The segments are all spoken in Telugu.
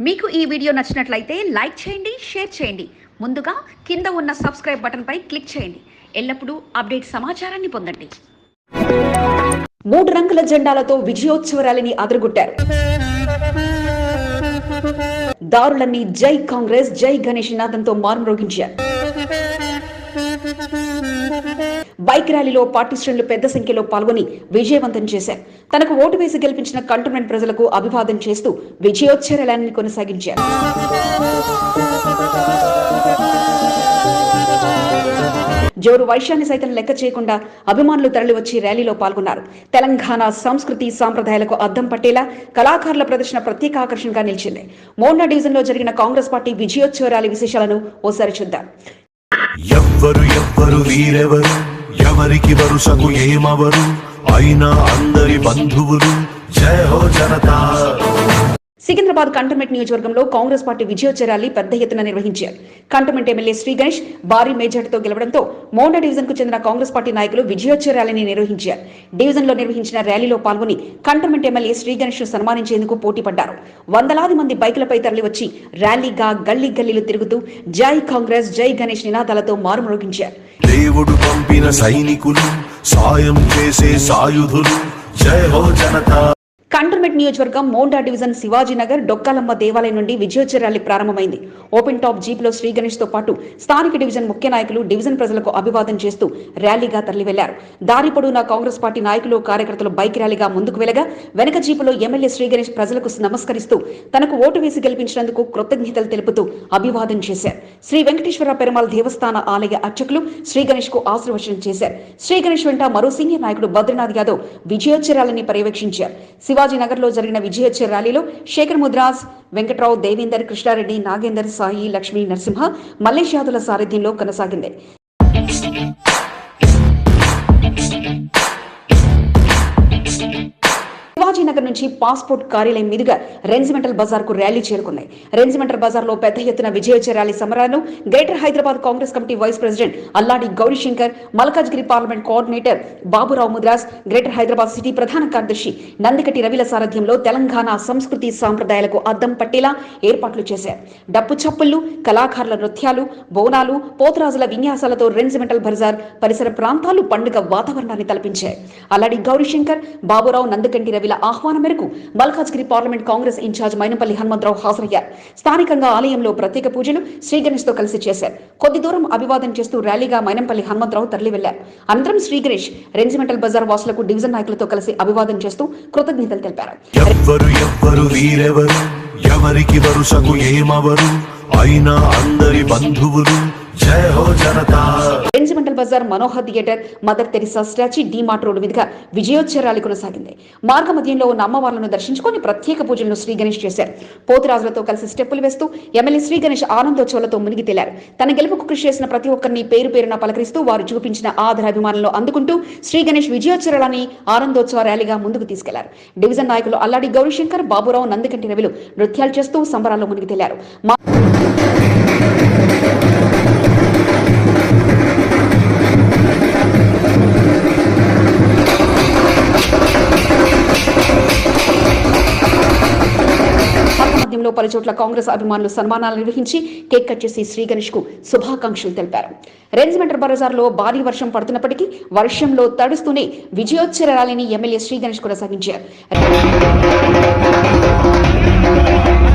మీకు ఈ వీడియో నచ్చినట్లయితే లైక్ చేయండి, షేర్ చేయండి. ముందుగా కింద ఉన్న సబ్స్క్రైబ్ బటన్ పై క్లిక్ చేయండి. ఎల్లప్పుడూ అప్డేట్ సమాచారాన్ని పొందండి. 3 రంగుల జెండాలతో విజయోత్సవ ర్యాలీని అదరగొట్టారు. దారులన్నీ జై కాంగ్రెస్, జై గణేష్ నినాదంతో మారుమ్రోగించారు. బైక్ ర్యాలీలో పార్టీ శ్రేణులు పెద్ద సంఖ్యలో పాల్గొని విజయవంతం చేశారు. తనకు ఓటు వేసి గెలిపించిన కంటోన్మెంట్ ప్రజలకు అభివాదం చేస్తూ విజయోత్సవ ర్యాలీని కొనసాగించారు. జోరు వైశ్యాన్ని సైతం లెక్క చేయకుండా అభిమానులు తరలివచ్చి ర్యాలీలో పాల్గొన్నారు. తెలంగాణ సంస్కృతి సాంప్రదాయాలకు అద్దం పట్టేలా కళాకారుల ప్రదర్శన ప్రత్యేక ఆకర్షణగా నిలిచింది. మోండా డివిజన్ లో జరిగిన కాంగ్రెస్ పార్టీ విజయోత్సవ ర్యాలీ విశేషాలను ఓసారి చూద్దాం. ఎవ్వరు వీరెవరు, ఎవరికి వరుసకు ఏమవరు, అయినా అందరి బంధువులు, జై హో జనతా. సికింద్రాబాద్ కంటోన్మెంట్ నియోజకవర్గంలో కాంగ్రెస్ పార్టీ విజయోత్సవ ర్యాలీ పెద్ద ఎత్తున నిర్వహించారు. కంటోన్మెంట్ ఎమ్మెల్యే శ్రీ గణేష్ భారీ మెజార్టీతో గెలవడంతో మోండా డివిజన్ కు చెందిన కాంగ్రెస్ పార్టీ నాయకులు విజయోత్సవ ర్యాలీని నిర్వహించారు. డివిజన్ లో నిర్వహించిన ర్యాలీలో పాల్గొని కంటోన్మెంట్ ఎమ్మెల్యే శ్రీ గణేష్ ను సన్మానించేందుకు పోటీ పడ్డారు. వందలాది మంది బైకులపై తరలివచ్చి ర్యాలీగా గల్లీ గల్లీలు తిరుగుతూ జై కాంగ్రెస్, జై గణేష్ నినాదాలతో మారుమ్రోగించారు. దేవుడు పంపిన సైనికులు, సాయం చేసే సాయుధులు, జై హో జనతా. కంటోన్మెంట్ నియోజకవర్గం మోండా డివిజన్ శివాజీనగర్ డొక్కాలమ్మ దేవాలయం నుండి విజయోత్సవ ర్యాలీ ప్రారంభమైంది. ఓపెన్ టాప్ జీప్ లో శ్రీ గణేష్ తో పాటు స్థానిక డివిజన్ ముఖ్య నాయకులు డివిజన్ ప్రజలకు అభివాదం చేస్తూ ర్యాలీగా తరలి వెళ్లారు. దారి పొడవునా కాంగ్రెస్ పార్టీ నాయకులు, కార్యకర్తలు బైక్ ర్యాలీగా ముందుకు వెళ్లగా వెనక జీపులో ఎమ్మెల్యే శ్రీ గణేష్ ప్రజలకు నమస్కరిస్తూ తనకు ఓటు వేసి గెలిపించినందుకు కృతజ్ఞతలు తెలుపుతూ అభివాదం చేశారు. శ్రీ వెంకటేశ్వర పెరుమాళ్ దేవస్థాన ఆలయ అర్చకులు శ్రీ గణేష్ కు ఆశీర్వచనం చేశారు. శ్రీ గణేష్ వెంట మరో సీనియర్ నాయకుడు బద్రీనాథ్ యాదవ్ విజయోత్సవ ర్యాలీని పర్యవేక్షించారు. శివాజీనగర్ లో జరిగిన విజయోత్సవ ర్యాలీలో శేఖర్ ముద్రాజ్, వెంకట్రావు, దేవేందర్, కృష్ణారెడ్డి, నాగేందర్, సాయి, లక్ష్మీ, నరసింహ, మల్లేష్ యాదవ్ల సారథ్యంలో కొనసాగింది. శివాజీనగర్ నుంచి పాస్పోర్ట్ కార్యాలయం మీదుగా రెన్సిమెంటల్ బజార్ కు ర్యాలీ చేరుకున్నాయి. రెన్సిమెంటల్ బజార్ లో పెద్ద ఎత్తున విజయోత్సవ ర్యాలీ సమరాలను greater Hyderabad Congress committee vice president Alladi Gourishankar, Malkajgiri parliament coordinator Baburao Mudras, greater Hyderabad city ప్రధాన కార్యదర్శి నందికటి రవిల సారథ్యంలో తెలంగాణ సంస్కృతి సాంప్రదాయాలకు అద్దం పట్టేలా ఏర్పాట్లు చేశారు. డప్పు చప్పుళ్లు, కళాకారుల నృత్యాలు, బోనాలు, పోతురాజుల విన్యాసాలతో రెన్సిమెంటల్ బజార్ పరిసర ప్రాంతాలు పండుగ వాతావరణాన్ని తలపించాయి. అల్లాడి గౌరీశంకర్, బాబురావు, నందికంటి రవిల ఆహ్వానం మేరకు మల్కాజ్గిరి పార్లమెంట్ కాంగ్రెస్ ఇన్ఛార్జ్ మైనంపల్లి హనుమంతరావు హాజరయ్యారు. స్థానికంగా ఆలయంలో ప్రత్యేక పూజలు శ్రీ గణేష్ తో కలిసి చేశారు. కొద్ది దూరం అభివాదం చేస్తూ ర్యాలీగా మైనంపల్లి హనుమంతరావు తరలి వెళ్లారు. అనంతరం శ్రీ గణేష్ రెన్సిమెంటల్ బజార్ వాసులకు డివిజన్ నాయకులతో కలిసి అభివాదం చేస్తూ కృతజ్ఞతలు తెలిపారు. ఎవ్వరు వీరెవరు, ఎవరికి వరుసకు ఏమవరు, అయినా అందరి బంధువులు, జై హో జనతా. Regimental Bazar, Manohar theatre, Mother Teresa statue, DMart road మీదుగా విజయోత్సవ ర్యాలీ కొనసాగింది. మార్గ మధ్యంలో ఉన్న అమ్మవార్లను దర్శించుకుని ప్రత్యేక పూజలను శ్రీ గణేష్ చేశారు. పోతురాజులతో కలిసి స్టెప్పులు వేస్తూ ఎమ్మెల్యే శ్రీ గణేష్ ఆనందోత్సవాలతో మునిగి తేలారు. తన గెలుపుకు కృషి చేసిన ప్రతి ఒక్కరిని పేరు పేరున పలకరిస్తూ వారు చూపించిన ఆదరాభిమానంలో అందుకుంటూ శ్రీ గణేష్ విజయోత్సవ ర్యాలీని ఆనందోత్సవ ర్యాలీగా ముందుకు తీసుకెళ్లారు. డివిజన్ నాయకులు అల్లాడి గౌరీశంకర్, బాబురావు, నందికంటి రవిలు నృత్యాలు చేస్తూ సంబరాల్లో మునిగి తేలారు. పలు చోట్ల కాంగ్రెస్ అభిమానులు సన్మానాలు నిర్వహించి కేక్ కట్ చేసి శ్రీ గణేష్ కు శుభాకాంక్షలు తెలిపారు. రెన్సిమెంటల్ బజార్ లో భారీ వర్షం పడుతున్నప్పటికీ వర్షంలో తడుస్తూనే విజయోత్సవ ర్యాలీని ఎమ్మెల్యే శ్రీ గణేష్ కొనసాగించారు.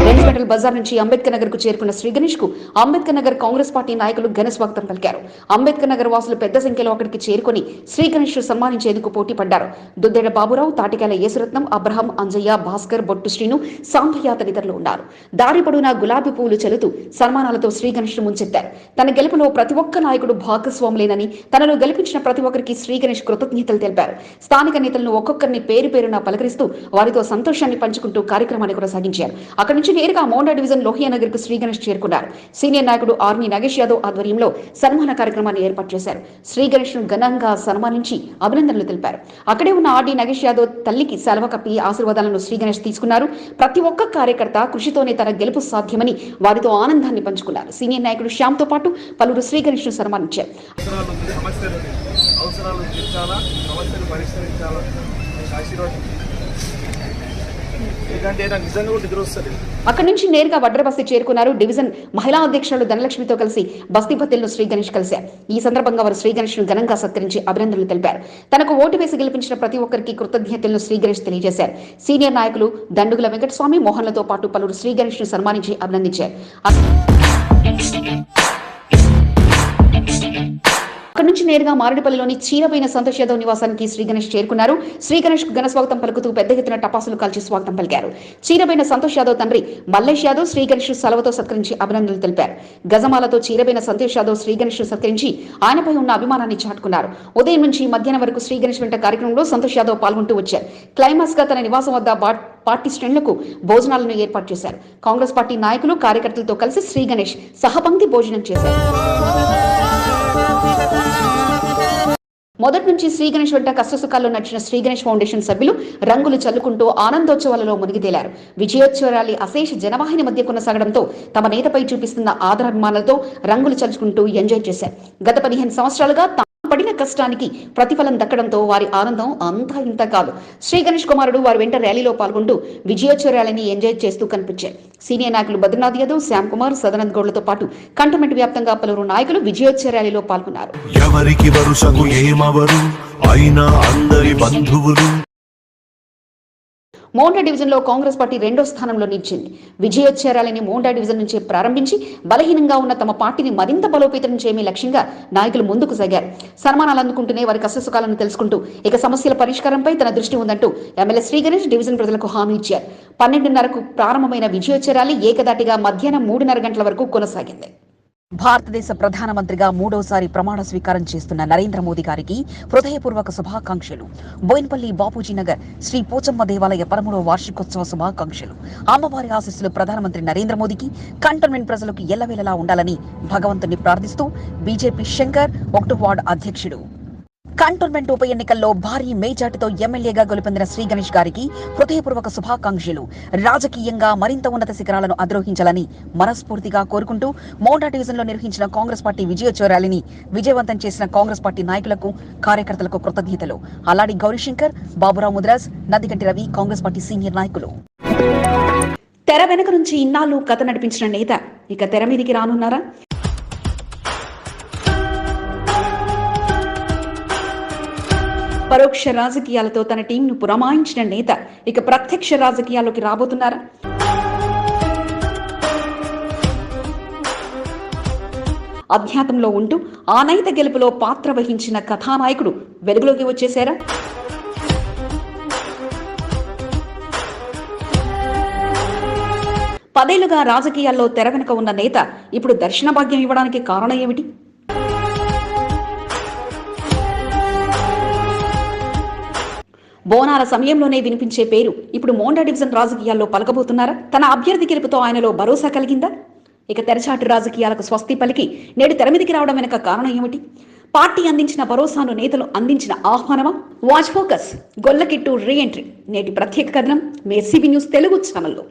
రెన్సిమెంటల్ బజార్ నుంచి అంబేద్కర్ నగర్ కు చేరుకున్న శ్రీ గణేష్ కు అంబేద్కర్ నగర్ కాంగ్రెస్ పార్టీ నాయకులు ఘన స్వాగతం పలికారు. అంబేద్కర్ నగర్ వాసులు పెద్ద సంఖ్యలో అక్కడికి చేరుకుని శ్రీ గణేష్ సన్మానించేందుకు పోటీ పడ్డారు. దుద్దేడ బాబురావు, తాటికాయల యేసురత్నం, అబ్రహం, అంజయ్య, భాస్కర్, బొట్టు శ్రీను, సాంబయ్య తదితరులు ఉన్నారు. దారి పొడవునా గులాబీ పువ్వులు చల్లుతూ సన్మానాలతో శ్రీ గణేష్ ముంచెత్తారు. తన గెలుపులో ప్రతి ఒక్క నాయకుడు భాగస్వాములేనని, తనను గెలిపించిన ప్రతి ఒక్కరికి శ్రీ గణేష్ కృతజ్ఞతలు తెలిపారు. స్థానిక నేతలను ఒక్కొక్కరిని పేరు పేరున పలకరిస్తూ వారితో సంతోషాన్ని పంచుకుంటూ కార్యక్రమాన్ని కొనసాగించారు. అక్కడి నుంచి నేరుగా మోండా డివిజన్ లోహియానగర్ కు శ్రీ గణేష్ చేరుకున్నారు. సీనియర్ నాయకుడు ఆర్మీ నాగేష్ యాదవ్ ఆధ్వర్యంలో సన్మాన కార్యక్రమాన్ని ఏర్పాటు చేశారు. శ్రీ గణేష్ ను ఘనంగా సన్మానించి అభినందనలు తెలిపారు. అక్కడే ఉన్న ఆర్డీ నాగేష్ యాదవ్ తల్లికి సెలవు కప్పి ఆశీర్వాదాలను శ్రీ గణేష్ తీసుకున్నారు. ప్రతి ఒక్క కార్యకర్త కృషితోనే తన గెలుపు సాధ్యమని వారితో ఆనందాన్ని పంచుకున్నారు. సీనియర్ నాయకుడు శ్యామ్ తో పాటు పలువురు శ్రీ గణేష్ ను సన్మానించారు. ఎందుకంటే నాకు నిజంగా కూడా నిద్ర వస్తుంది. అక్కడి నుంచి నేరుగా వడ్రబస్తీ చేరుకున్నారు. డివిజన్ మహిళా అధ్యక్షులు ధనలక్ష్మితో కలిసి బస్తీపతిలో శ్రీ గణేష్ కలిశారు. ఈ సందర్భంగా వారు శ్రీ గణేష్ ను ఘనంగా సత్కరించి అభినందనలు తెలిపారు. తనకు ఓటు వేసి గెలిపించిన ప్రతి ఒక్కరికి కృతజ్ఞతలను శ్రీ గణేష్ తెలియజేశారు. సీనియర్ నాయకులు దండుగుల వెంకటస్వామి, మోహన్లతో పాటు పలువురు శ్రీ గణేష్ ను సన్మానించి అభినందించారు. అక్కడి నుంచి నేరుగా మారేడుపల్లిలోని చీరబోయిన సంతోష్ యాదవ్ నివాసానికి శ్రీ గణేష్ చేరుకున్నారు. శ్రీ గణేష్ కు ఘన స్వాగతం పలుకుతూ పెద్ద ఎత్తున టపాసులు కాల్చి స్వాగతం పలికారు. చీరబోయిన సంతోష్ యాదవ్ తండ్రి మల్లేష్ యాదవ్ శ్రీ గణేష్ సెలవుతో సత్కరించి అభినందనలు తెలిపారు. గజమాలతో చీరబోయిన సంతోష్ యాదవ్ శ్రీ గణేష్ సత్కరించి ఆయనపై ఉన్న అభిమానాన్ని చాటుకున్నారు. ఉదయం నుంచి మధ్యాహ్నం వరకు శ్రీ గణేష్ వెంట కార్యక్రమంలో సంతోష్ యాదవ్ పాల్గొంటూ వచ్చారు. క్లైమాక్స్ గా తన నివాసం వద్ద పార్టీ శ్రేణులకు భోజనాలను ఏర్పాటు చేశారు. కాంగ్రెస్ పార్టీ నాయకులు కార్యకర్తలతో కలిసి శ్రీ గణేష్ సహపంక్తి భోజనం చేశారు. మొదటి నుంచి శ్రీ గణేష్ వెంట కష్టసుఖాల్లో నడిచిన శ్రీ గణేష్ ఫౌండేషన్ సభ్యులు రంగులు చల్లుకుంటూ ఆనందోత్సవాలలో మునిగితేలారు. విజయోత్సవ ర్యాలీ అశేష జనవాహిని మధ్య కొనసాగడంతో తమ నేతపై చూపిస్తున్న ఆదరాభిమానాలతో రంగులు చల్లుకుంటూ ఎంజాయ్ చేశారు. గత 15 సంవత్సరాలుగా పడిన కష్టానికి ప్రతిఫలం దక్కడంతో వారి ఆనందం అంతా ఇంత కాదు. శ్రీ గణేష్ కుమారుడు వారి వెంట ర్యాలీలో పాల్గొంటూ విజయోత్సవ ర్యాలీని ఎంజాయ్ చేస్తూ కనిపించారు. సీనియర్ నాయకులు బద్రీనాథ్ యాదవ్, శ్యామ్ కుమార్, సదానంద్ గౌడ్లతో పాటు కంటోన్మెంట్ వ్యాప్తంగా పలువురు నాయకులు విజయోత్సవ ర్యాలీలో పాల్గొన్నారు. ఎవరికి వరుసకు ఏమవరు అయినా అందరి బంధువులు. మోండా డివిజన్ లో కాంగ్రెస్ పార్టీ 2వ స్థానంలో నిలిచింది. విజయోత్సవ ర్యాలీని మోండా డివిజన్ నుంచి ప్రారంభించి బలహీనంగా ఉన్న తమ పార్టీని మరింత బలోపేతం చేయమే లక్ష్యంగా నాయకులు ముందుకు సాగారు. సన్మానాలు అందుకుంటూనే వారి కష్టసుఖాలను తెలుసుకుంటూ ఇక సమస్యల పరిష్కారంపై తన దృష్టి ఉందంటూ ఎమ్మెల్యే శ్రీ గణేష్ డివిజన్ ప్రజలకు హామీ ఇచ్చారు. 12:30కు ప్రారంభమైన విజయోత్సవ ర్యాలీ ఏకదాటిగా మధ్యాహ్నం 3:30 గంటల వరకు కొనసాగింది. భారతదేశ ప్రధానమంత్రిగా 3వసారి ప్రమాణ స్వీకారం చేస్తున్న నరేంద్ర మోదీ గారికి హృదయపూర్వక శుభాకాంక్షలు. బోయిన్పల్లి బాపూజీ నగర్ శ్రీ పోచమ్మ దేవాలయ 13వ వార్షికోత్సవ శుభాకాంక్షలు. అమ్మవారి ఆశీస్సులు ప్రధానమంత్రి నరేంద్ర మోదీకి, కంటోన్మెంట్ ప్రజలకు ఎల్లవేళలా ఉండాలని భగవంతుని ప్రార్థిస్తూ బీజేపీ శంకర్ 1వ వార్డు అధ్యక్షుడు. కంటోన్మెంట్ ఉప ఎన్నికల్లో భారీ మేజార్టీతో ఎమ్మెల్యేగా గెలుపొందిన శ్రీ గణేష్ గారికి హృదయపూర్వక శుభాకాంక్షలు. రాజకీయంగా మరింత ఉన్నత శిఖరాలను అధిరోహించాలని మనస్ఫూర్తిగా కోరుకుంటూ మోండా డివిజన్ లో నిర్వహించిన కాంగ్రెస్ పార్టీ విజయోత్సవ ర్యాలీని విజయవంతం చేసిన కాంగ్రెస్ పార్టీ నాయకులకు, కార్యకర్తలకు కృతజ్ఞతలు. అలాడి గౌరీశంకర్, బాబురావు ముద్రాజ్, నందిగంటి రవి కాంగ్రెస్ పార్టీ సీనియర్ నాయకులు. తెర వెనుక నుంచి ఇన్నాళ్ళు కథ నడిపించిన నేత ఇక తెర మీదికి రానున్నారా? పరోక్ష రాజకీయాలతో తన టీంను పురమాయించిన నేత ఇక ప్రత్యక్ష రాజకీయాల్లోకి రాబోతున్నారా? అజ్ఞాతంలో ఉంటూ ఆనైత గెలుపులో పాత్ర వహించిన కథానాయకుడు వెలుగులోకి వచ్చేశారా? పదేళ్లుగా రాజకీయాల్లో తెర వెనుక ఉన్న నేత ఇప్పుడు దర్శన భాగ్యం ఇవ్వడానికి కారణం ఏమిటి? బోనాల సమయంలోనే వినిపించే పేరు ఇప్పుడు మోండా డివిజన్ రాజకీయాల్లో పలకబోతున్నారా? తన అభ్యర్థి గెలుపుతో ఆయనలో భరోసా కలిగిందా? ఇక తెరచాటు రాజకీయాలకు స్వస్తి పలికి నేడు తెరమిదికి రావడం వెనుక కారణం ఏమిటి? పార్టీ అందించిన భరోసాను నేతలు అందించిన ఆహ్వానమా? వాచ్ ఫోకస్ గొల్లకిట్టు రీ ఎంట్రీ నేటి ప్రత్యేక కథనం మీ SCB న్యూస్ తెలుగు ఛానల్లో.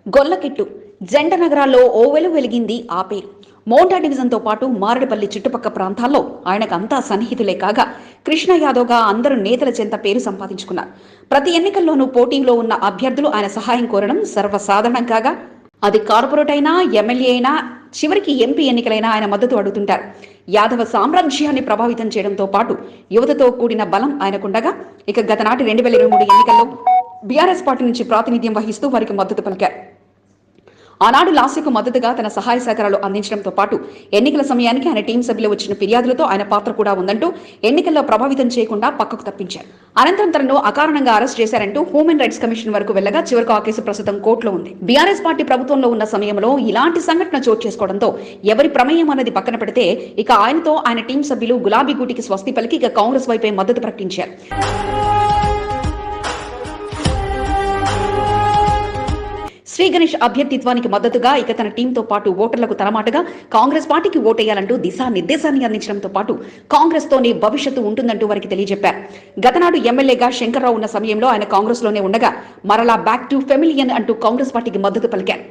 గొల్లకిట్టు జంట నగరాల్లో ఓవెలు వెలిగింది ఆ పేరు. మోండా డివిజన్తో పాటు మారేడుపల్లి చుట్టుపక్కల ప్రాంతాల్లో ఆయనకు అంతా సన్నిహితులే కాగా కృష్ణ యాదవ్గా అందరూ నేతల చెంత పేరు సంపాదించుకున్నారు. ప్రతి ఎన్నికల్లోనూ పోటీలో ఉన్న అభ్యర్థులు ఆయన సహాయం కోరడం సర్వసాధారణం కాగా అది కార్పొరేట్ అయినా, ఎమ్మెల్యే అయినా, చివరికి ఎంపీ ఎన్నికలైనా ఆయన మద్దతు అడుగుతుంటారు. యాదవ సామ్రాజ్యాన్ని ప్రభావితం చేయడంతో పాటు యువతతో కూడిన బలం ఆయనకుండగా ఇక గతనాటి 2023 ఎన్నికల్లో బీఆర్ఎస్ పార్టీ నుంచి ప్రాతినిధ్యం వహిస్తూ వారికి మద్దతు పలికారు. ఆనాడు లాస్యకు మద్దతుగా తన సహాయ సహకారాలు అందించడంతో పాటు ఎన్నికల సమయానికి ఆయన టీం సభ్యులు వచ్చిన ఫిర్యాదులతో ఆయన పాత్ర కూడా ఉందంటూ ఎన్నికల్లో ప్రభావితం చేయకుండా పక్కకు తప్పించారు. అనంతరం తనను అకారణంగా అరెస్ట్ చేశారంటూ హ్యూమన్ రైట్స్ కమిషన్ వరకు వెళ్లగా చివరకు ఆ కేసు ప్రస్తుతం కోర్టులో ఉంది. బీఆర్ఎస్ పార్టీ ప్రభుత్వంలో ఉన్న సమయంలో ఇలాంటి సంఘటన చోటు చేసుకోవడంతో ఎవరి ప్రమేయం అన్నది పక్కన పెడితే ఇక ఆయనతో ఆయన టీం సభ్యులు గులాబీ గూటికి స్వస్తి పలికి ఇక కాంగ్రెస్ వైపే మద్దతు ప్రకటించారు. శ్రీ గణేష్ అభ్యర్థిత్వానికి మద్దతుగా ఇక తన టీంతో పాటు ఓటర్లకు తలమాటగా కాంగ్రెస్ పార్టీకి ఓటేయాలంటూ దిశానిర్దేశాన్ని అందించడంతో పాటు కాంగ్రెస్ తోనే భవిష్యత్తు ఉంటుందంటూ వారికి తెలియజెప్పారు. గతనాడు ఎమ్మెల్యేగా శంకర్రావు ఉన్న సమయంలో ఆయన కాంగ్రెస్ లోనే ఉండగా మరలా బ్యాక్ టు ఫెమిలియన్ అంటూ కాంగ్రెస్ పార్టీకి మద్దతు పలికారు.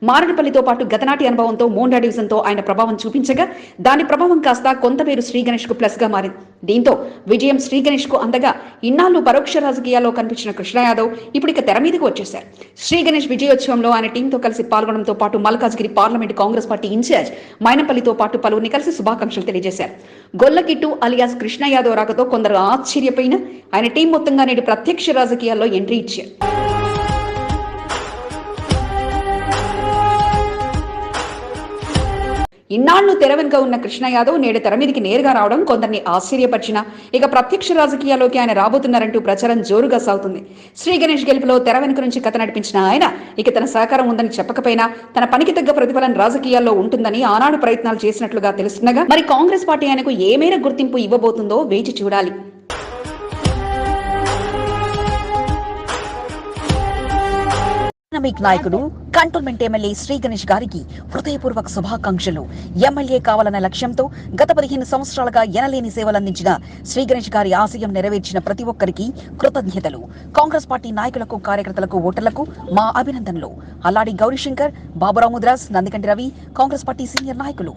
మారడపల్లితో పాటు గతనాటి అనుభవంతో మోండా డివిజన్ తో ఆయన ప్రభావం చూపించగా దాని ప్రభావం కాస్త కొంత పేరు శ్రీ గణేష్ కు ప్లస్ గా మారింది. దీంతో విజయం శ్రీ గణేష్ కు అందగా ఇన్నాళ్లు పరోక్ష రాజకీయాల్లో కనిపించిన కృష్ణ యాదవ్ ఇప్పుడు ఇక తెర మీదకు వచ్చేశారు. శ్రీ గణేష్ విజయోత్సవంలో ఆయన టీంతో కలిసి పాల్గొనడంతో పాటు Malkajgiri parliament Congress party in charge మైనంపల్లితో పాటు పలువురిని కలిసి శుభాకాంక్షలు తెలియజేశారు. గొల్లకిట్టు అలియాస్ కృష్ణ యాదవ్ రాకతో కొందరు ఆశ్చర్యపోయిన ఆయన టీం మొత్తంగా నేడు ప్రత్యక్ష రాజకీయాల్లో ఎంట్రీ ఇచ్చారు. ఇన్నాళ్లు తెర వెనుక ఉన్న కృష్ణ యాదవ్ నేడు తెర మీదకి నేరుగా రావడం కొందరిని ఆశ్చర్యపరిచినా ఇక ప్రత్యక్ష రాజకీయాల్లోకి ఆయన రాబోతున్నారంటూ ప్రచారం జోరుగా సాగుతుంది. శ్రీ గణేష్ గెలుపులో తెర వెనుక నుంచి కథ నడిపించిన ఆయన ఇక తన సహకారం ఉందని చెప్పకపోయినా తన పనికి తగ్గ ప్రతిఫలం రాజకీయాల్లో ఉంటుందని ఆనాడు ప్రయత్నాలు చేసినట్లుగా తెలుస్తుండగా మరి కాంగ్రెస్ పార్టీ ఆయనకు ఏ మేర గుర్తింపు ఇవ్వబోతుందో వేచి చూడాలి. నాయకుడు కంటోన్మెంట్ ఎమ్మెల్యే శ్రీ గణేష్ గారికి హృదయపూర్వక శుభాకాంక్షలు. ఎమ్మెల్యే కావాలన్న లక్ష్యంతో గత 15 సంవత్సరాలుగా ఎనలేని సేవలందించిన శ్రీ గణేష్ గారి ఆశయం నెరవేర్చిన ప్రతి ఒక్కరికి కృతజ్ఞతలు. కాంగ్రెస్ పార్టీ నాయకులకు, కార్యకర్తలకు, ఓటర్లకు మా అభినందనలు. అల్లాడి గౌరీశంకర్, బాబురావు ముద్రాస్, నందికంటి రవి, కాంగ్రెస్ పార్టీ సీనియర్ నాయకులు.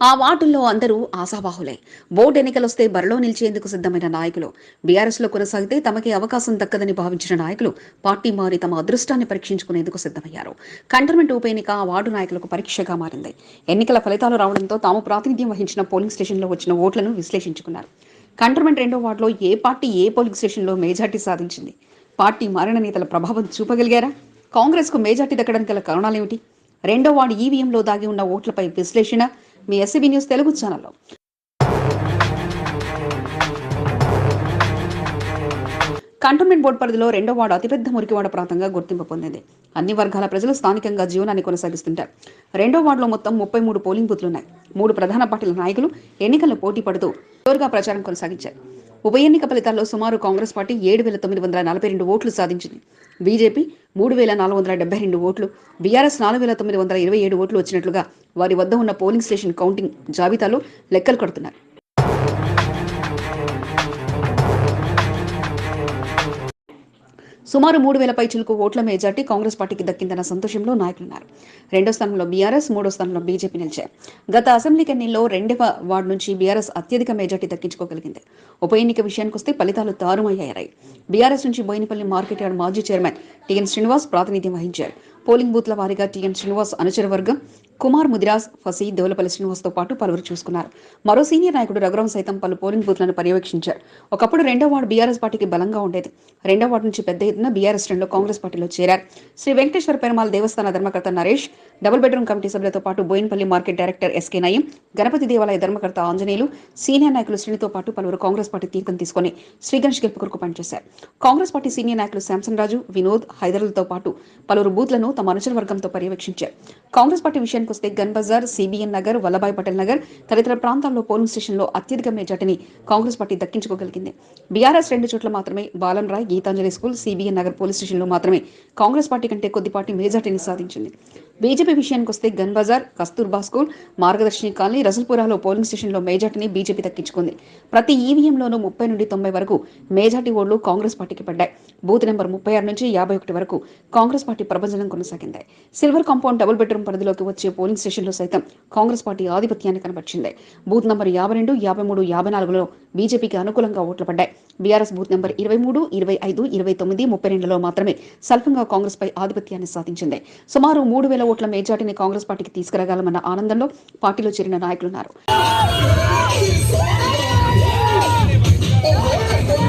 ఆ వార్డుల్లో అందరూ ఆశావాహులే. బోర్డు ఎన్నికలొస్తే బరిలో నిలిచేందుకు సిద్ధమైన నాయకులు. బీఆర్ఎస్ లో కొనసాగితే తమకి అవకాశం దక్కదని భావించిన నాయకులు పార్టీ మారి తమ అదృష్టాన్ని పరీక్షించుకునేందుకు సిద్ధమయ్యారు. కంటోన్మెంట్ ఉప ఎన్నిక ఆ వార్డు నాయకులకు పరీక్షగా మారింది. ఎన్నికల ఫలితాలు రావడంతో తాము ప్రాతినిధ్యం వహించిన పోలింగ్ స్టేషన్లో వచ్చిన ఓట్లను విశ్లేషించుకున్నారు. కంటోన్మెంట్ 2వ వార్డులో ఏ పార్టీ ఏ పోలింగ్ స్టేషన్లో మేజార్టీ సాధించింది? పార్టీ మారిన నేతల ప్రభావం చూపగలిగారా? కాంగ్రెస్ కు మేజార్టీ దక్కడానికి గల కారణాలేమిటి? 2వ వార్డు ఈవీఎంలో దాగి ఉన్న ఓట్లపై విశ్లేషణ మీ ఎస్సీబీ న్యూస్ తెలుగు ఛానల్లో. కంటోన్మెంట్ బోర్డు పరిధిలో 2వ వార్డు అతిపెద్ద మురికివాడ ప్రాంతంగా గుర్తింపు పొందింది. అన్ని వర్గాల ప్రజలు స్థానికంగా జీవనాన్ని కొనసాగిస్తుంటారు. 2వ వార్డులో మొత్తం 33 పోలింగ్ బూత్లున్నాయి. 3 ప్రధాన పార్టీల నాయకులు ఎన్నికల్లో పోటీ పడుతూ జోరుగా ప్రచారం కొనసాగించారు. ఉప ఎన్నిక ఫలితాల్లో సుమారు కాంగ్రెస్ పార్టీ 7,942 ఓట్లు సాధించింది. బీజేపీ 3,472 ఓట్లు, బీఆర్ఎస్ 4,927 ఓట్లు వచ్చినట్లుగా వారి వద్ద ఉన్న పోలింగ్ స్టేషన్ కౌంటింగ్ జాబితాలో లెక్కలు కడుతున్నారు. సుమారు 3,000 పైచిలకు ఓట్ల మెజార్టీ కాంగ్రెస్ పార్టీకి దక్కిందన్న సంతోషంలో నాయకులున్నారు. 2వ స్థానంలో బీఆర్ఎస్, 3వ స్థానంలో బీజేపీ నిలిచాయి. గత అసెంబ్లీ ఎన్నికల్లో 2వ వార్డు నుంచి బీఆర్ఎస్ అత్యధిక మెజార్టీ దక్కించుకోగలిగింది. ఉప ఎన్నిక విషయానికి వస్తే ఫలితాలు తారుమయ్యాయి. బీఆర్ఎస్ నుంచి బోయినపల్లి మార్కెట్ యార్డ్ మాజీ చైర్మన్ టీఎన్ శ్రీనివాస్ ప్రాతినిధ్యం వహించారు. పోలింగ్ బూత్ల వారీగా టీఎన్ శ్రీనివాస్ అనుచర వర్గం కుమార్ ముదిరాజ్, ఫసీ, దేవులపల్లి శ్రీనివాస్తో పాటు పలువురు చూసుకున్నారు. మరో సీనియర్ నాయకుడు రఘురాం సైతం పలు పోలింగ్ బూత్లను పర్యవేక్షించారు. ఒకప్పుడు 2వ వార్డు బీఆర్ఎస్ పార్టీకి బలంగా ఉండేది. 2వ వార్డు నుంచి పెద్ద ఎత్తున బీఆర్ఎస్ శ్రేణులు కాంగ్రెస్ పార్టీలో చేరారు. శ్రీ వెంకటేశ్వర పెరుమాళ్ దేవస్థాన ధర్మకర్త నరేష్, డబుల్ బెడ్రూమ్ కమిటీ సభ్యులతో పాటు బోయినపల్లి మార్కెట్ డైరెక్టర్ ఎస్కే నయం, గణపతి దేవాలయ ధర్మకర్త ఆంజనేయులు, సీనియర్ నాయకులు శ్రేణితో పాటు పలువురు కాంగ్రెస్ పార్టీ తీర్థం తీసుకుని శ్రీ గణేష్ గెలుపు కొరకు పనిచేశారు. కాంగ్రెస్ పార్టీ సీనియర్ నాయకులు శాంసన్ రాజు, వినోద్, హైదర్లతో పాటు పలువురు బూత్లను తమ అనుచర వర్గంతో పర్యవేక్షించారు. కాంగ్రెస్ పార్టీ విషయానికి వస్తే గన్ బజార్, సిబిఎన్ నగర్, వల్లభాయ్ పటేల్ నగర్ తదితర ప్రాంతాల్లో పోలింగ్ స్టేషన్లో అత్యధిక మెజార్టీని కాంగ్రెస్ పార్టీ దక్కించుకోగలిగింది. బీఆర్ఎస్ 2 చోట్ల మాత్రమే Balam Rai, Gitanjali school, C B N Nagar police స్టేషన్లో మాత్రమే కాంగ్రెస్ పార్టీ కంటే కొద్దిపాటి మెజార్టీని సాధించింది. బీజేపీ విషయానికి వస్తే gun Bazar, Kasturba school, Margadarshini colony, రసల్పురాలో పోలింగ్ స్టేషన్లో మెజార్టీని బీజేపీ దక్కించుకుంది. ప్రతి ఈవీఎంలోనూ 30 నుండి 90 వరకు మెజార్టీ ఓట్లు కాంగ్రెస్ పార్టీకి పడ్డాయి. బూత్ నెంబర్ 36 నుంచి 51 వరకు కాంగ్రెస్ పార్టీ ప్రభంజనం కొనసాగింది. సిల్వర్ కాంపౌండ్ డబుల్ బెడ్రూమ్ పరిధిలోకి వచ్చే పోలింగ్ స్టేషన్లో సైతం కాంగ్రెస్ పార్టీ ఆధిపత్యాన్ని కనబర్చింది. బూత్ నంబర్ 52, 53, 54లో బీజేపీకి అనుకూలంగా ఓట్లు పడ్డాయి. బీఆర్ఎస్ బూత్ నెంబర్ 23, 25, 29, 32లలో మాత్రమే స్వల్పంగా కాంగ్రెస్ పై ఆధిపత్యాన్ని సాధించింది. సుమారు 3,000 ఓట్ల మెజార్టీని కాంగ్రెస్ పార్టీకి తీసుకురాగలమన్న ఆనందంలో పార్టీలో చేరిన నాయకులున్నారు.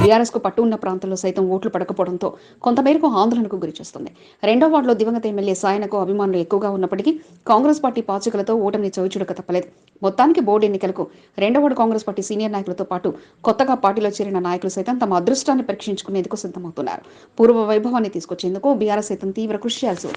బీఆర్ఎస్ కు పట్టు ఉన్న ప్రాంతంలో సైతం ఓట్లు పడకపోవడంతో కొంతమేరకు ఆందోళనకు గురిచేస్తుంది. 2వ వార్డులో దివంగత ఎమ్మెల్యే సాయనకు అభిమానులు ఎక్కువగా ఉన్నప్పటికీ కాంగ్రెస్ పార్టీ పాచికలతో ఓటమిని చవిచూడక తప్పలేదు. మొత్తానికి బోర్డు ఎన్నికలకు 2వ వార్డు కాంగ్రెస్ పార్టీ సీనియర్ నాయకులతో పాటు కొత్తగా పార్టీలో చేరిన నాయకులు సైతం తమ అదృష్టాన్ని పరీక్షించుకునేందుకు సిద్ధమవుతున్నారు. పూర్వ వైభవాన్ని తీసుకొచ్చేందుకు బీఆర్ఎస్ సైతం తీవ్ర కృషి చేయాల్సి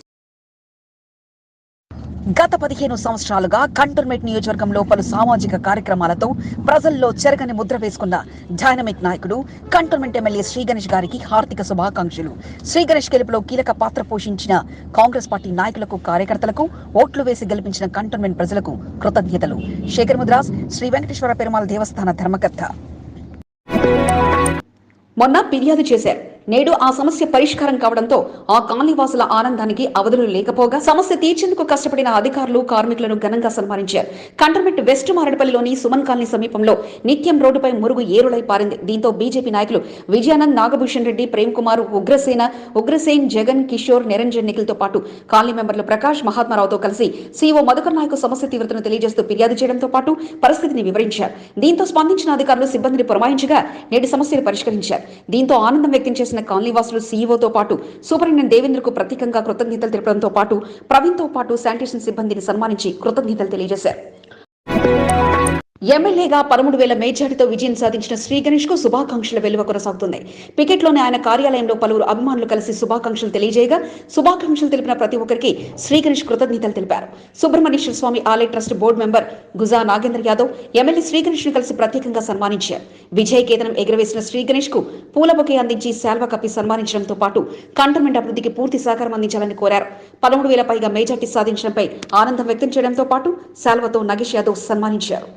గత 15 సంవత్సరాలుగా కంటోన్మెంట్ నియోజకవర్గంలో పలు సామాజిక కార్యక్రమాలతో ప్రజల్లో చెరగని ముద్ర వేసుకున్న డైనమిక్ నాయకుడు కంటోన్మెంట్ ఎమ్మెల్యే శ్రీ గణేష్ గారికి హార్దిక శుభాకాంక్షలు. శ్రీ గణేష్ గెలుపులో కీలక పాత్ర పోషించిన కాంగ్రెస్ పార్టీ నాయకులకు, కార్యకర్తలకు, ఓట్లు వేసి గెలిపించిన కంటోన్మెంట్ ప్రజలకు కృతజ్ఞతలు. శేఖర్ ముద్రాస్, శ్రీ వెంకటేశ్వర పెరుమాళ్ దేవస్థాన ధర్మకర్త. మొన్న ఫిర్యాదు చేశారు. నేడు ఆ సమస్య పరిష్కారం కావడంతో ఆ కాలనీవాసుల ఆనందానికి అవధులు లేకపోగా సమస్య తీర్చేందుకు కష్టపడిన అధికారులు, కార్మికులను ఘనంగా సన్మానించారు. కంటోన్మెంట్ వెస్ట్ మారడపల్లిలోని సుమన్ కాలనీ సమీపంలో నిత్యం రోడ్డుపై మురుగు ఏరులై పారింది. దీంతో బీజేపీ నాయకులు విజయానంద్, నాగభూషణ్ రెడ్డి, ప్రేమ్ కుమార్, ఉగ్రసేన్, జగన్, కిషోర్, నిరంజన్, నిఖిల్తో పాటు కాలనీ మెంబర్లు ప్రకాష్, మహాత్మారావుతో కలిసి సీఓ మధుకర్ నాయక్ సమస్య తీవ్రతను తెలియజేస్తూ ఫిర్యాదు చేయడంతో పాటు పరిస్థితిని వివరించారు. దీంతో స్పందించిన అధికారులు సిబ్బందిని పురమాయించగా నేటి సమస్యను పరిష్కరించారు. దీంతో ఆనందం వ్యక్తం చేసిన కాలనీవాసులు సీఈఓతో పాటు సూపరింటెండెంట్ దేవేంద్రకు ప్రత్యేకంగా కృతజ్ఞతలు తెలపడంతో పాటు ప్రవీణ్తో పాటు శానిటేషన్ సిబ్బందిని సన్మానించి కృతజ్ఞతలు తెలియజేశారు. ఎమ్మెల్యేగా 13,000 మేజార్టీతో విజయం సాధించిన శ్రీ గణేష్ కు శుభాకాంక్షల వెలువ కొనసాగుతుంది. పికెట్లోని ఆయన కార్యాలయంలో పలువురు అభిమానులు కలిసి శుభాకాంక్షలు తెలియజేయగా శుభాకాంక్షలు తెలిపిన ప్రతి ఒక్కరికి శ్రీ గణేష్ కృతజ్ఞతలు తెలిపారు. సుబ్రహ్మణ్యేశ్వర స్వామి ఆలయ trust board member Guja Nagendra Yadav MLA Shri Ganesh ను కలిసి ప్రత్యేకంగా సన్మానించారు. విజయ కేతనం ఎగురవేసిన శ్రీ గణేష్ కు పూల బొకే అందించి శాల్వా కప్పి సన్మానించడంతో పాటు కంటోన్మెంట్ అభివృద్ధికి పూర్తి సహకారం అందించాలని కోరారు. 13,000 పైగా మేజార్టీ సాధించడంపై ఆనందం వ్యక్తం చేయడంతో పాటు శాల్వాతో నగేష్ యాదవ్ సన్మానించారు.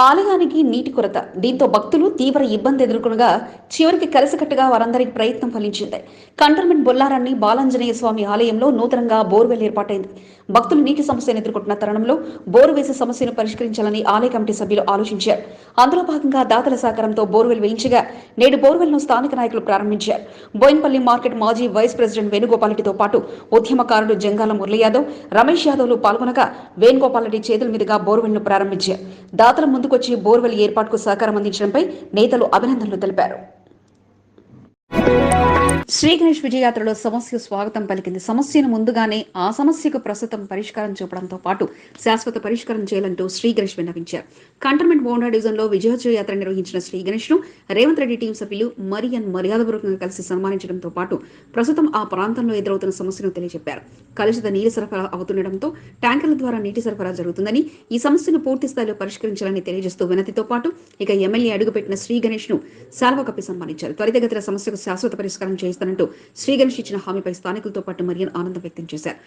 ఆలయానికి నీటి కొరత, దీంతో భక్తులు తీవ్ర ఇబ్బంది ఎదుర్కొనగా చివరికి కలిసికట్టుగా వారందరికి ప్రయత్నం ఫలించింది. కంటోన్మెంట్ బొల్లారాన్ని బాలాంజనేయ స్వామి ఆలయంలో నూతనంగా బోర్వెల్ ఏర్పాటైంది. భక్తులు నీటి సమస్యను ఎదుర్కొంటున్న తరుణంలో బోరు వేసే సమస్యను పరిష్కరించాలని ఆలయ కమిటీ సభ్యులు ఆలోచించారు. అందులో భాగంగా దాతల సహకారంతో బోర్వెల్ వేయించగా నేడు బోర్వెల్ ను స్థానిక నాయకులు ప్రారంభించారు. బోయిన్పల్లి మార్కెట్ మాజీ వైస్ ప్రెసిడెంట్ వేణుగోపాలరెడ్డితో పాటు ఉద్యమకారుడు జంగాల మురళీ యాదవ్, రమేష్ యాదవ్లు పాల్గొనగా వేణుగోపాలరెడ్డి చేతుల మీదుగా బోర్వెల్ ను ప్రారంభించారు. దాతల ముందుకొచ్చి బోర్వెల్ ఏర్పాటుకు సహకారం అందించడంపై నేతలు అభినందనలు తెలిపారు. శ్రీ గణేష్ విజయయాత్రలో సమస్య స్వాగతం పలికింది. సమస్యను ముందుగానే ఆ సమస్యకు ప్రస్తుతం పరిష్కారం చూపడంతో పాటు శాశ్వత పరిష్కారం చేయాలంటూ శ్రీ గణేష్ విన్నవించారు. కంటోన్మెంట్ మోండా డివిజన్ లో విజయోత్సవ యాత్ర నిర్వహించిన శ్రీ గణేష్ ను రేవంత్ రెడ్డి టీం సభ్యులు మర్యాదపూర్వకంగా కలిసి సన్మానించడంతో పాటు ప్రస్తుతం ఆ ప్రాంతంలో ఎదురవుతున్న సమస్యను తెలియజెప్పారు. కలుషిత నీటి సరఫరా అవుతుండటంతో ట్యాంకర్ల ద్వారా నీటి సరఫరా జరుగుతుందని, ఈ సమస్యను పూర్తి స్థాయిలో పరిష్కరించాలని తెలియజేస్తూ వినతితో పాటు ఇక ఎమ్మెల్యే అడుగుపెట్టిన శ్రీ గణేష్ ను శాల్వా కప్పి సన్మానించారు. త్వరితగతిన సమస్యకు శాశ్వత పరిష్కారం చేస్తానంటూ శ్రీ గణేష్ ఇచ్చిన హామీపై స్థానికులతో పాటు మరియన్ ఆనందం వ్యక్తం చేశారు.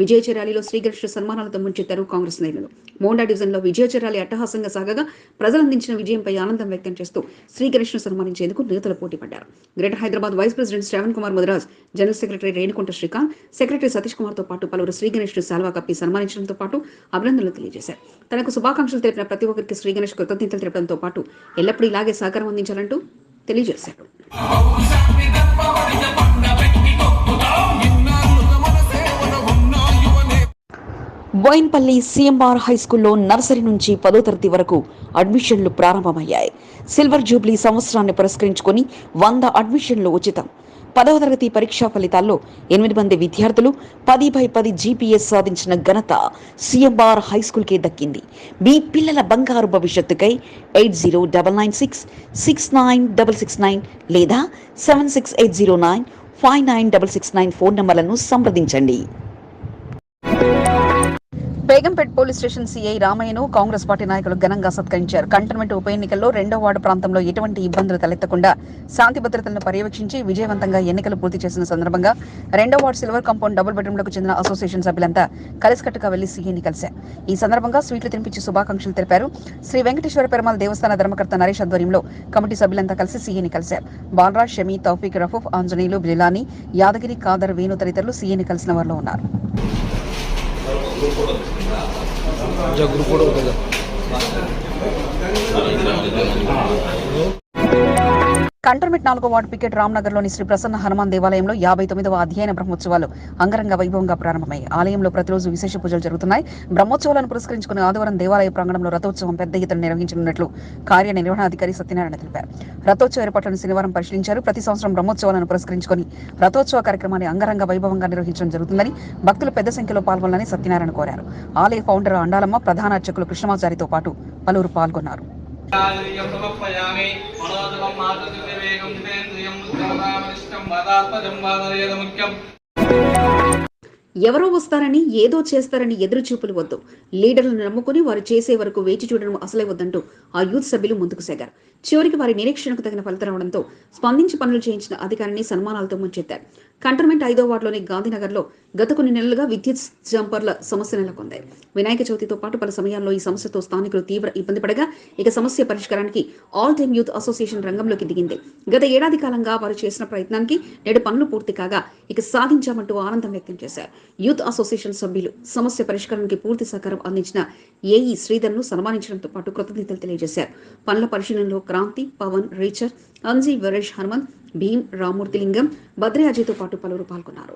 విజయచ ర్యాలీలో శ్రీ గణేష్ సన్మానాలతో ముంచెత్తారు కాంగ్రెస్ నేతలు. మోండా డివిజన్ లో విజయచ ర్యాలీ అట్టహాసంగా సాగగా ప్రజలు అందించిన విజయంపై ఆనందం వ్యక్తం చేస్తూ శ్రీ గణేష్ ను సన్మానించేందుకు నేతలు పోటీ పడ్డారు. Greater Hyderabad vice president Shravan Kumar Mudiraj, general secretary Renukunta Srikanth, secretary Satish Kumar తో పాటు పలువురు శ్రీ గణేష్ ను శాల్వా కప్పి సన్మానించడంతో పాటు అభినందనలు తెలియజేశారు. తనకు శుభాకాంక్షలు తెలిపిన ప్రతి ఒక్కరికి శ్రీ గణేష్ కృతజ్ఞతలు తెలపడంతో పాటు ఎల్లప్పుడూ ఇలాగే సహకారం అందించాలంటూ తెలియజేశారు. బోయిన్పల్లి సిఎంఆర్ హైస్కూల్లో నర్సరీ నుంచి 10వ తరగతి వరకు అడ్మిషన్లు ప్రారంభమయ్యాయి. సిల్వర్ జూబ్లీ సంవత్సరాన్ని పురస్కరించుకుని 100 అడ్మిషన్లు ఉచితం. 10వ తరగతి పరీక్షా ఫలితాల్లో 8 మంది విద్యార్థులు 10/10 జీపీఎస్ సాధించిన ఘనత సిఎంఆర్ హైస్కూల్కే దక్కింది. మీ పిల్లల బంగారు భవిష్యత్తుకై 8099669669 లేదా 76809596669 ఫోన్ నంబర్లను సంప్రదించండి. బేగంపేట్ పోలీస్ స్టేషన్ సీఐ రామయ్యను కాంగ్రెస్ పార్టీ నాయకులు ఘనంగా సత్కరించారు. కంటోన్మెంట్ ఉప ఎన్నికల్లో 2వ వార్డు ప్రాంతంలో ఎటువంటి ఇబ్బందులు తలెత్తకుండా శాంతి భద్రతలను పర్యవేక్షించి విజయవంతంగా ఎన్నికలు పూర్తి చేసిన సందర్భంగా 2వ వార్డు సిల్వర్ కాంపౌండ్ డబుల్ బెడ్రూమ్లకు చెందిన అసోసియేషన్ సభ్యులంతా కలిసికట్టుగా వెళ్లి సీఐని కలిశారు. ఈ సందర్భంగా స్వీట్లు తినిపించి శుభాకాంక్షలు తెలిపారు. శ్రీ వెంకటేశ్వర పెరుమాళ్ దేవస్థాన ధర్మకర్త నరేష్ ఆధ్వర్యంలో కమిటీ సభ్యులంతా కలిసి సీఐని కలిశారు. బాలరాజ్, షమీ, తౌఫీక్, రఫూఫ్, ఆంజనేయులు, బిలానీ, యాదగిరి, ఖాదర్, వేణు తదితరులు సీఐని కలిసిన వారిలో ఉన్నారు. కంటోన్మెంట్ 4వ వార్డు పికెట్ రామ్నగర్లోని శ్రీ ప్రసన్న హనుమాన్ దేవాలయంలో 59వ అధ్యయన బ్రహ్మోత్సవాలు అంగరంగ వైభవంగా ప్రారంభమయ్యాయి. ఆలయంలో ప్రతిరోజు విశేష పూజలు జరుగుతున్నాయి. బ్రహ్మోత్సవాలను పురస్కరించుకుని ఆదివారం దేవాలయ ప్రాంగణంలో రథోత్సవం పెద్ద ఎత్తున నిర్వహించనున్నట్లు కార్యనిర్వహణాధికారి సత్యనారాయణ తెలిపారు. రథోత్సవ ఏర్పాట్లను శనివారం పరిశీలించారు. ప్రతి సంవత్సరం బ్రహ్మోత్సవాలను పురస్కరించుకుని రథోత్సవ కార్యక్రమాన్ని అంగరంగ వైభవంగా నిర్వహించడం జరుగుతుందని, భక్తులు పెద్ద సంఖ్యలో పాల్గొనాలని సత్యనారాయణ కోరారు. ఆలయ ఫౌండర్ అండాలమ్మ, ప్రధాన అర్చకులు కృష్ణమాచారితో పాటు పలువురు పాల్గొన్నారు. సమర్పయామి మనోజవం మాతృవేగం జితేంద్రియం ఉత్తమనామనిష్టం వాదాత్మజం వాదరేద ముఖ్యం. ఎవరో వస్తారని ఏదో చేస్తారని ఎదురుచూపులు వద్దు, లీడర్లను నమ్ముకుని వారు చేసే వరకు వేచి చూడడం అసలే వద్దంటూ ఆ యూత్ సభ్యులు ముందుకు సాగారు. చివరికి వారి నిరీక్షణకు తగిన ఫలితం రావడంతో స్పందించి పనులు చేయించిన అధికారిని సన్మానాలతో ముంచెత్తారు. కంటోన్మెంట్ 5వ వార్డులోని గాంధీనగర్లో గత కొన్ని నెలలుగా విద్యుత్ జంపర్ల సమస్య నెలకొంది. వినాయక చవితితో పాటు పలు సమయాల్లో ఈ సమస్యతో స్థానికులు తీవ్ర ఇబ్బంది పడగా ఇక సమస్య పరిష్కారానికి ఆల్ టైమ్ యూత్ అసోసియేషన్ రంగంలోకి దిగింది. గత ఏడాది కాలంగా వారు చేసిన ప్రయత్నానికి నేడు పనులు పూర్తి కాగా ఇక సాధించామంటూ ఆనందం వ్యక్తం చేశారు. యూత్ అసోసియేషన్ సభ్యులు సమస్య పరిష్కారానికి పూర్తి సహకారం అందించిన ఏఈ శ్రీధర్ ను సన్మానించడంతో పాటు కృతజ్ఞతలు తెలియజేశారు. పనుల పరిశీలనలో క్రాంతి, పవన్, రీచర్, అంజీ, వరేష్, హనుమంత్, భీమ్, రామూర్తిలింగం, భద్రే అజయ్తో పాటు పలువురు పాల్గొన్నారు.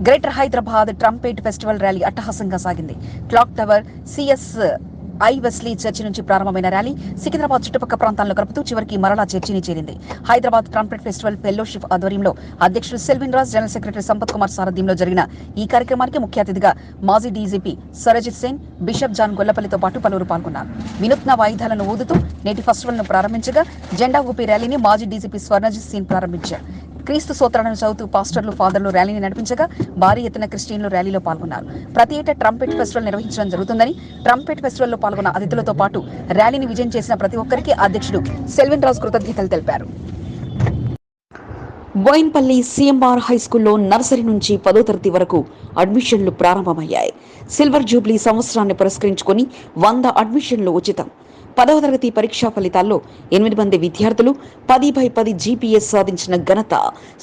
Greater Hyderabad trumpet festival rally అట్టహాసంగా సాగింది. Clock tower, CSI Wesley church నుంచి ప్రారంభమైన ర్యాలీ సికింద్రాబాద్ చుట్టుపక్కల ప్రాంతాలను కలుపుతూ చివరికి మరలా చర్చిని చేరింది. హైదరాబాద్ ట్రంపేట్ ఫెస్టివల్ ఫెలోషిప్ ఆధ్వర్యంలో అధ్యక్షుడు సెల్విన్ రాజ్, జనరల్ సెక్రటరీ సంపత్ కుమార్ సారథ్యంలో జరిగిన ఈ కార్యక్రమానికి ముఖ్య అతిథిగా మాజీ డీజీపీ సరజిత్ సేన్, బిషప్ జాన్ గొల్లపల్లితో పాటు పలువురు పాల్గొన్నారు. వినూత్న వాయిద్యాలను ఊదుతూ నేటి ఫెస్టివల్ ను ప్రారంభించగా జెండా ఊపి ర్యాలీని మాజీ డీజీపీ స్వర్ణజిత్ సింగ్ ప్రారంభించారు. క్రీస్తు సూత్రాలను చదువుతూ పాస్టర్లు, ఫాదర్లు ర్యాలీని నడిపించగా భారీ ఎత్తున క్రిస్టియన్లు ర్యాలీలో పాల్గొన్నారు. ప్రతి ఏటా ట్రంపెట్ ఫెస్టివల్ నిర్వహించడం జరుగుతుందని, ట్రంపెట్ ఫెస్టివల్లో పాల్గొన్న అతిథులతో పాటు ర్యాలీని విజయం చేసిన ప్రతి ఒక్కరికి అధ్యక్షుడు సెల్విన్ రాజ్ కృతజ్ఞతలు తెలిపారు. బోయిన్పల్లి సిఎంఆర్ హైస్కూల్లో నర్సరీ నుంచి 10వ తరగతి వరకు అడ్మిషన్లు ప్రారంభమయ్యాయి. సిల్వర్ జూబ్లీ సంవత్సరాన్ని పురస్కరించుకొని 100 అడ్మిషన్లు ఉచితం. 10వ తరగతి పరీక్షా ఫలితాల్లో 8 మంది విద్యార్థులు 10/10 జీపీఎస్ సాధించిన ఘనత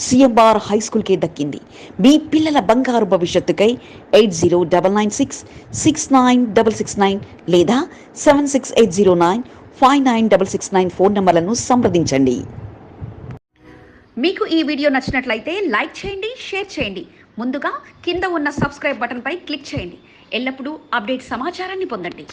సిఎంఆర్ హైస్కూల్కే దక్కింది. మీ పిల్లల బంగారు భవిష్యత్తుకై 8099669669 లేదా 76809596669 ఫోన్ నంబర్లను సంప్రదించండి. మీకు ఈ వీడియో నచ్చినట్లయితే లైక్ చేయండి, షేర్ చేయండి. ముందుగా కింద ఉన్న సబ్స్క్రైబ్ బటన్పై క్లిక్ చేయండి. ఎల్లప్పుడూ అప్డేట్ సమాచారాన్ని పొందండి.